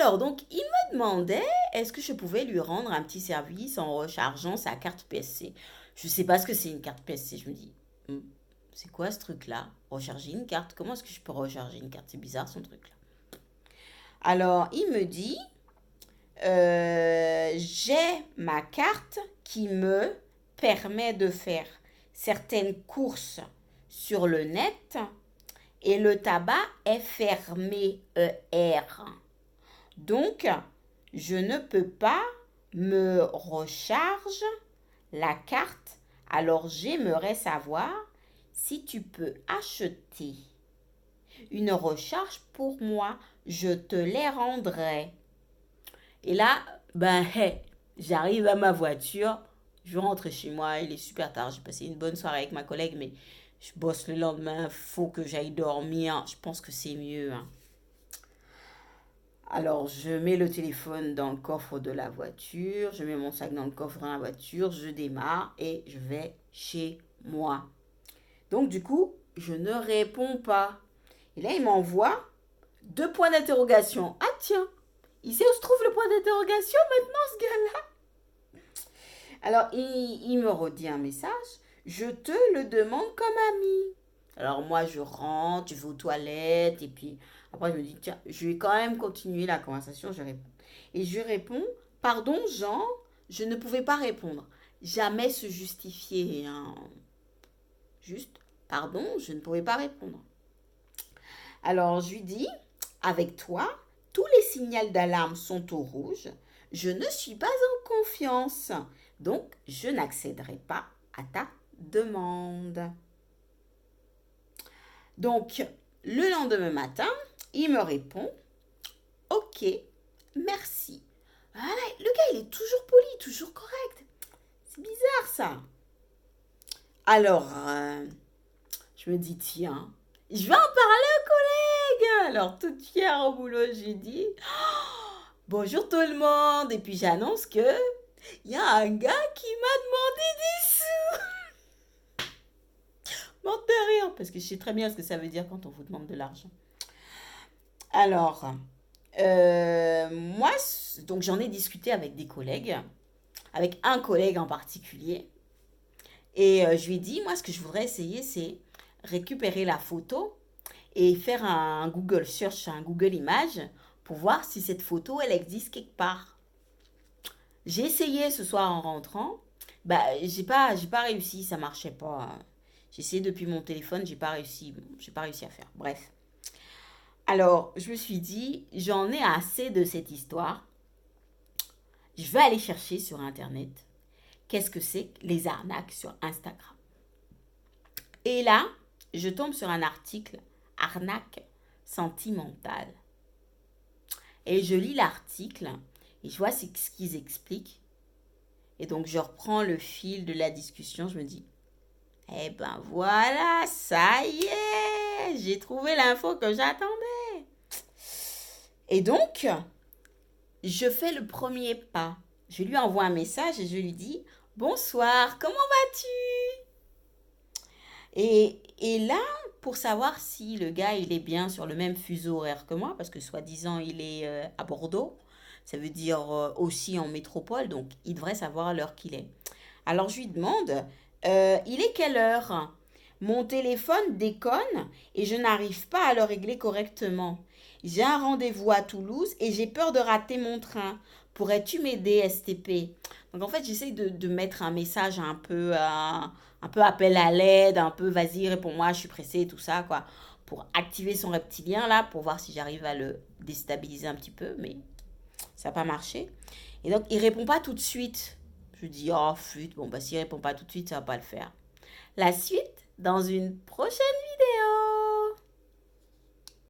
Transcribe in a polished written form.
Alors, donc, il me demandait est-ce que je pouvais lui rendre un petit service en rechargeant sa carte PSC. Je ne sais pas ce que c'est une carte PSC. Je me dis, Hmm, c'est quoi ce truc-là? Recharger une carte? Comment est-ce que je peux recharger une carte? C'est bizarre son truc-là. Alors, il me dit, j'ai ma carte qui me permet de faire certaines courses sur le net et le tabac est fermé, ER. Donc, je ne peux pas me recharge la carte. Alors, j'aimerais savoir si tu peux acheter une recharge pour moi. Je te les rendrai. Et là, ben, hey, j'arrive à ma voiture. Je rentre chez moi. Il est super tard. J'ai passé une bonne soirée avec ma collègue, mais je bosse le lendemain. Faut que j'aille dormir. Je pense que c'est mieux, hein. Alors, je mets le téléphone dans le coffre de la voiture, je mets mon sac dans le coffre de la voiture, je démarre et je vais chez moi. Donc, du coup, je ne réponds pas. Et là, il m'envoie deux points d'interrogation. Ah tiens, il sait où se trouve le point d'interrogation maintenant, ce gars-là. Alors, il me redit un message. Je te le demande comme ami. Alors, moi, je rentre, je vais aux toilettes et puis après, je me dis, tiens, je vais quand même continuer la conversation. Je réponds. Et je réponds, pardon, Jean, je ne pouvais pas répondre. Jamais se justifier, hein. Juste, pardon, je ne pouvais pas répondre. Alors, je lui dis, avec toi, tous les signaux d'alarme sont au rouge. Je ne suis pas en confiance. Donc, je n'accéderai pas à ta demande. Donc, le lendemain matin, il me répond, ok, merci. Voilà, le gars, il est toujours poli, toujours correct. C'est bizarre ça. Alors, je me dis, tiens, je vais en parler aux collègues. Alors, toute fière au boulot, j'ai dit, bonjour tout le monde. Et puis, j'annonce que il y a un gars qui m'a demandé des sous. Mort de rire, parce que je sais très bien ce que ça veut dire quand on vous demande de l'argent. Alors, moi, donc j'en ai discuté avec des collègues, avec un collègue en particulier. Et je lui ai dit, moi, ce que je voudrais essayer, c'est récupérer la photo et faire un Google Search, un Google Images, pour voir si cette photo, elle existe quelque part. J'ai essayé ce soir en rentrant. Bah, j'ai pas réussi, ça marchait pas. J'ai essayé depuis mon téléphone, j'ai pas réussi à faire. Bref. Alors, je me suis dit, j'en ai assez de cette histoire. Je vais aller chercher sur Internet qu'est-ce que c'est que les arnaques sur Instagram. Et là, je tombe sur un article, arnaque sentimentale. Et je lis l'article et je vois ce qu'ils expliquent. Et donc, je reprends le fil de la discussion. Je me dis, eh ben voilà, ça y est, j'ai trouvé l'info que j'attendais. Et donc, je fais le premier pas. Je lui envoie un message et je lui dis, bonsoir, comment vas-tu? Et là, pour savoir si le gars, il est bien sur le même fuseau horaire que moi, parce que soi-disant, il est à Bordeaux, ça veut dire aussi en métropole, donc il devrait savoir l'heure qu'il est. Alors je lui demande, il est quelle heure? Mon téléphone déconne et je n'arrive pas à le régler correctement. J'ai un rendez-vous à Toulouse et j'ai peur de rater mon train. Pourrais-tu m'aider, STP? Donc en fait, j'essaie de mettre un message un peu appel à l'aide, un peu vas-y, réponds-moi, je suis pressée, tout ça, quoi. Pour activer son reptilien là, pour voir si j'arrive à le déstabiliser un petit peu, mais ça n'a pas marché. Et donc, il répond pas tout de suite. Je dis, oh, flûte, bon, bah, s'il répond pas tout de suite, ça va pas le faire. La suite, dans une prochaine